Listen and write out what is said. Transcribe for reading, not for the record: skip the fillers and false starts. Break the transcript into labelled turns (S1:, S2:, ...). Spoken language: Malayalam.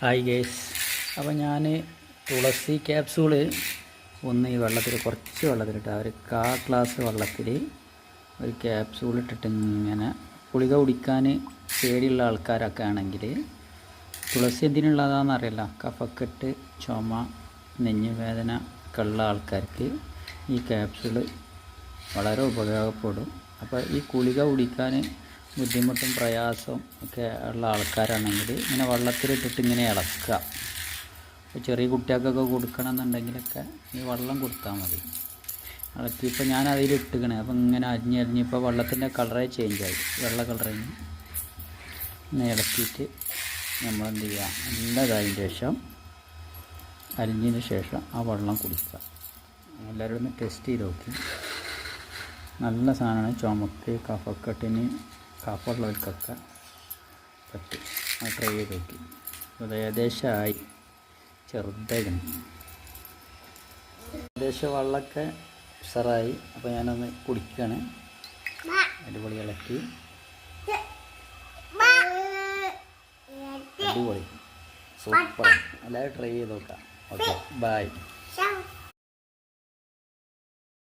S1: Hi guys. അപ്പോൾ ഞാൻ തുളസി ക്യാപ്സൂള് ഒന്ന് ഈ വെള്ളത്തിൽ കുറച്ച് വെള്ളത്തിലിട്ട് ഒരു ഗ്ലാസ് വെള്ളത്തിൽ ഒരു ക്യാപ്സൂൾ ഇട്ടിട്ട് ഇങ്ങനെ ഗുളിക കുടിക്കാൻ പേടിയുള്ള ആൾക്കാരൊക്കെ ആണെങ്കിൽ, തുളസി എന്തിനുള്ളതാണെന്ന് അറിയില്ല, കഫക്കെട്ട്, ചുമ, നെഞ്ഞുവേദന ഒക്കെ ഉള്ള ആൾക്കാർക്ക് ഈ ക്യാപ്സൂള് വളരെ ഉപയോഗപ്പെടും. അപ്പോൾ ഈ ഗുളിക കുടിക്കാൻ ബുദ്ധിമുട്ടും പ്രയാസവും ഒക്കെ ഉള്ള ആൾക്കാരാണെങ്കിൽ ഇങ്ങനെ വെള്ളത്തിലിട്ടിട്ട് ഇങ്ങനെ ഇളക്കുക. ഇപ്പോൾ ചെറിയ കുട്ടികൾക്കൊക്കെ കൊടുക്കണമെന്നുണ്ടെങ്കിലൊക്കെ ഈ വെള്ളം കൊടുത്താൽ മതി. ഇളക്കിയപ്പോൾ ഞാൻ അതിലിട്ടിക്കണേ. അപ്പോൾ ഇങ്ങനെ അരിഞ്ഞപ്പോൾ വെള്ളത്തിൻ്റെ കളറേ ചേഞ്ചായി, വെള്ള കളറിൽ ഇങ്ങനെ ഇളക്കിയിട്ട് നമ്മളെന്ത് ചെയ്യുക, നല്ലതായതിന് ശേഷം അരിഞ്ഞതിന് ശേഷം ആ വെള്ളം കുടിക്കുക. എല്ലാവരും ഒന്ന് ടെസ്റ്റ് ചെയ്ത് നോക്കി. നല്ല സാധനമാണ്. ചുമക്ക്, കഫക്കെട്ടിന്, കഫമുള്ളവർക്കൊക്കെ പറ്റും. അത് ട്രൈ ചെയ്ത് നോക്കി. അത് ഏകദേശമായി ചെറുതായിരുന്നു, ഏകദേശം വെള്ളമൊക്കെ ഉഷാറായി. അപ്പോൾ ഞാനൊന്ന് കുടിക്കുകയാണ്. അടിപൊളി ഇളക്കി, അടിപൊളി, സൂപ്പർ. എല്ലാവരും ട്രൈ ചെയ്ത് നോക്കാം. Okay, by.